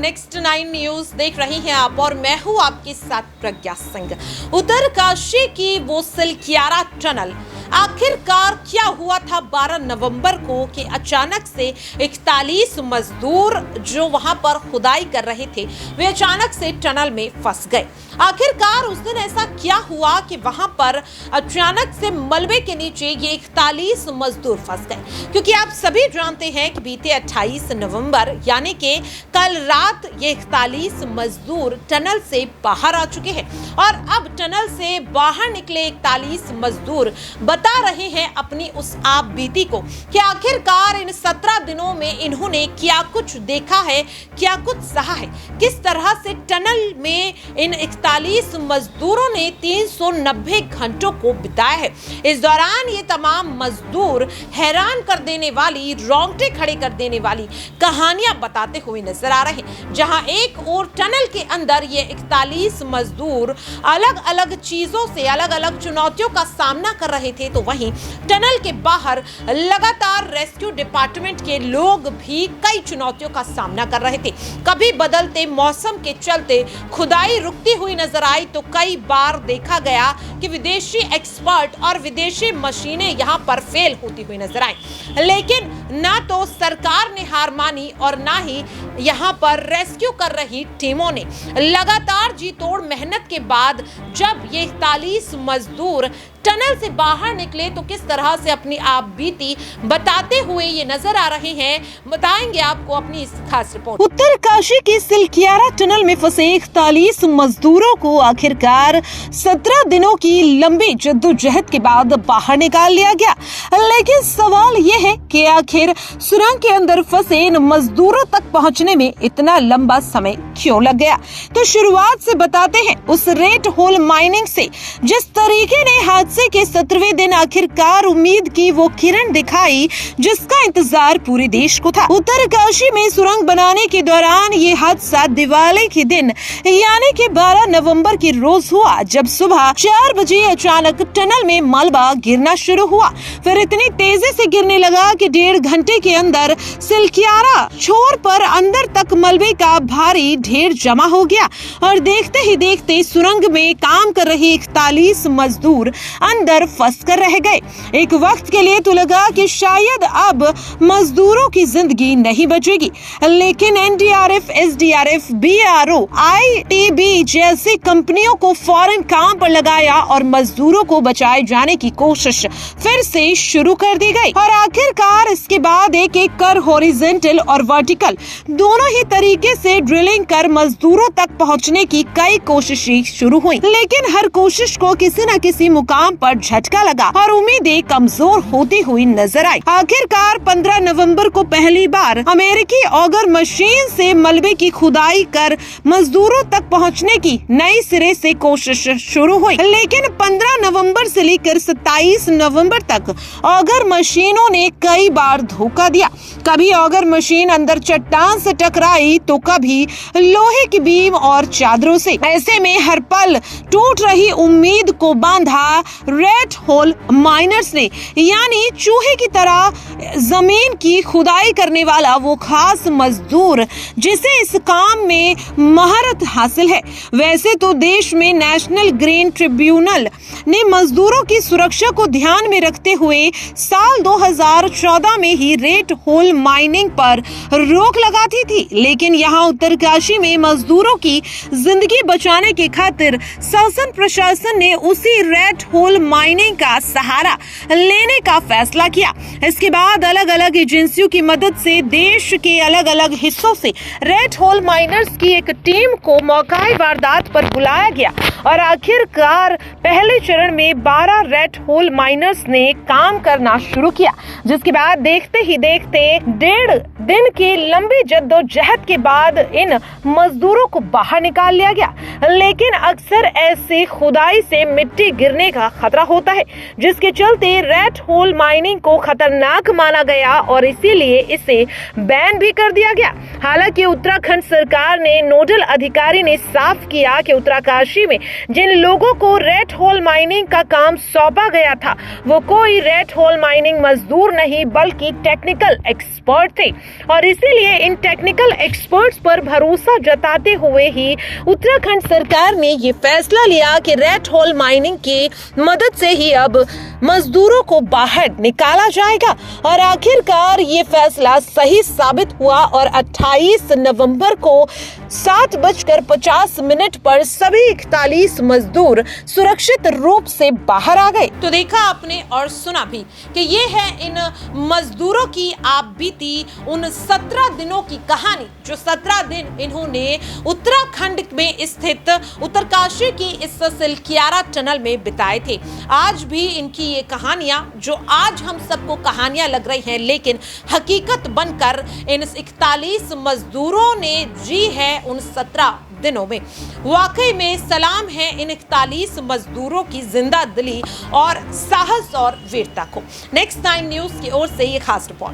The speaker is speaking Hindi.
नेक्स्ट 9 न्यूज देख रही हैं आप और मैं हूं आपके साथ प्रज्ञा सिंह। उत्तरकाशी की वो सिलक्यारा टनल आखिरकार क्या हुआ था 12 नवंबर को कि अचानक से 41 मजदूर जो वहां पर खुदाई कर रहे थे वे अचानक से टनल में फंस गए। आखिरकार उस दिन ऐसा क्या हुआ कि वहां पर अचानक से मलबे के नीचे ये 41 मजदूर फंस गए, क्योंकि आप सभी जानते हैं कि बीते 28 नवंबर यानी कि कल रात ये 41 मजदूर टनल से बाहर आ चुके हैं और अब टनल से बाहर निकले 41 मजदूर बता रहे हैं अपनी उस आप बीती को कि आखिरकार इन 17 दिनों में इन्होंने क्या कुछ देखा है, क्या कुछ सहा है, किस तरह से टनल में इन 41 मजदूरों ने 390 घंटों को बिताया है। इस दौरान ये तमाम मजदूर हैरान कर देने वाली, रोंगटे खड़े कर देने वाली कहानियां बताते हुए नजर आ रहे हैं। जहां एक और टनल के अंदर ये 41 मजदूर अलग अलग चीजों से, अलग अलग चुनौतियों का सामना कर रहे थे, तो वहीं टनल के बाहर लगातार रेस्क्यू डिपार्टमेंट के लोग भी कई चुनौतियों का सामना कर रहे थे। कभी बदलते मौसम के चलते खुदाई रुकती हुई नजर आई, तो कई बार देखा गया कि विदेशी एक्सपर्ट और विदेशी मशीनें यहां पर फेल होती हुई नजर आई। लेकिन ना तो सरकार ने हार मानी और ना ही यहां पर रेस्क्यू कर रही टीमों ने। लगातार जी तोड़ मेहनत के बाद जब ये 41 मजदूर टनल से बाहर निकले तो किस तरह से अपनी आप बीती बताते हुए ये नजर आ रहे हैं, बताएंगे आपको अपनी इस खास रिपोर्ट। उत्तरकाशी की सिलक्यारा टनल में फंसे 41 मजदूरों को आखिरकार 17 दिनों की लंबी जद्दोजहद के बाद बाहर निकाल लिया गया। लेकिन सवाल ये है कि आखिर सुरंग के अंदर फंसे इन मजदूरों तक पहुंचने में इतना लंबा समय क्यों लग गया। तो शुरुआत से बताते हैं उस रेड होल माइनिंग से। जिस तरीके ने हादसे के 17वें दिन आखिरकार उम्मीद की वो किरण दिखाई जिसका इंतजार पूरे देश को था। उत्तरकाशी में सुरंग बनाने के दौरान ये हादसा दिवाली के दिन यानी कि 12 नवंबर की रोज हुआ, जब सुबह 4 बजे अचानक टनल में मलबा गिरना शुरू हुआ। फिर इतनी तेजी से गिरने लगा कि 1.5 घंटे के अंदर सिलक्यारा छोर पर अंदर तक मलबे का भारी ढेर जमा हो गया और देखते ही देखते सुरंग में काम कर रहे 41 मजदूर अंदर फंस कर रह गए। एक वक्त के लिए तो लगा कि शायद अब मजदूरों की जिंदगी नहीं बचेगी, लेकिन एनडीआरएफ, एसडीआरएफ, बीआरओ, आईटीबी जैसी कंपनियों को फौरन काम पर लगाया और मजदूरों को बचाए जाने की कोशिश फिर से शुरू कर दी गई। और आखिरकार इसके बाद एक एक कर हॉरिजॉन्टल और वर्टिकल दोनों ही तरीके से ड्रिलिंग कर मजदूरों तक पहुंचने की कई कोशिशें शुरू हुई, लेकिन हर कोशिश को किसी न किसी मुकाम पर झटका लगा और उम्मीदें कमजोर होती हुई नजर आई। आखिरकार 15 नवंबर को पहली बार अमेरिकी ऑगर मशीन से मलबे की खुदाई कर मजदूरों तक पहुंचने की नई सिरे से कोशिश शुरू हुई, लेकिन 15 नवंबर से लेकर 27 नवंबर तक ऑगर मशीनों ने कई बार धोखा दिया। कभी ऑगर मशीन अंदर चट्टान से टकराई तो कभी लोहे की बीम और चादरों से। ऐसे में हर पल टूट रही उम्मीद को बांधा रेड होल माइनर्स ने, यानी चूहे की तरह जमीन की खुदाई करने वाला वो खास मजदूर जिसे इस काम में महारत हासिल है। वैसे तो देश में नेशनल ग्रीन ट्रिब्यूनल ने मजदूरों की सुरक्षा को ध्यान में रखते हुए साल 2014 में ही रेड होल माइनिंग पर रोक लगाती थी, लेकिन यहाँ उत्तरकाशी में मजदूरों की जिंदगी बचाने के खातिर शासन प्रशासन ने उसी रेड होल माइनिंग का सहारा लेने का फैसला किया। इसके बाद अलग अलग एजेंसियों की मदद से देश के अलग अलग हिस्सों से रेड होल माइनर्स की एक टीम को मौकाई वारदात पर बुलाया गया और आखिरकार पहले चरण में 12 रेड होल माइनर्स ने काम करना शुरू किया, जिसके बाद देखते ही देखते 1.5 दिन की लंबी जद्दोजहद के बाद इन मजदूरों को बाहर निकाल लिया गया। लेकिन अक्सर ऐसी खुदाई से मिट्टी गिरने का खतरा होता है, जिसके चलते रेड होल माइनिंग को खतरनाक माना गया और इसीलिए इसे बैन भी कर दिया गया। हालांकि उत्तराखंड सरकार ने नोडल अधिकारी ने साफ किया कि उत्तरकाशी में जिन लोगों को रेड होल माइनिंग का काम सौंपा गया था वो कोई रेड होल माइनिंग मजदूर नहीं बल्कि टेक्निकल एक्सपर्ट थे और इसीलिए इन टेक्निकल एक्सपर्ट्स पर भरोसा जताते हुए ही उत्तराखंड सरकार ने ये फैसला लिया कि रेड होल माइनिंग की मदद से ही अब मजदूरों को बाहर निकाला जाएगा और आखिरकार ये फैसला सही साबित हुआ और 28 नवंबर को 7:50 पर सभी 41 मजदूर सुरक्षित रूप से बाहर आ गए। तो देखा आपने और सुना भी कि ये है इन मजदूरों की आप बीती उन 17 दिनों की कहानी, जो 17 दिन इन्होंने उत्तराखंड में स्थित उत्तरकाशी की इस सिलक्यारा टनल में बिताए थे। आज भी इनकी ये कहानियां, जो आज हम सबको कहानियां लग रही हैं, लेकिन हकीकत बनकर इन 41 मजदूरों ने जी है उन 17 दिनों में। वाकई में सलाम है इन 41 मजदूरों की जिंदा दिली और साहस और वीरता को। नेक्स्ट टाइम न्यूज की ओर से ये खास रिपोर्ट।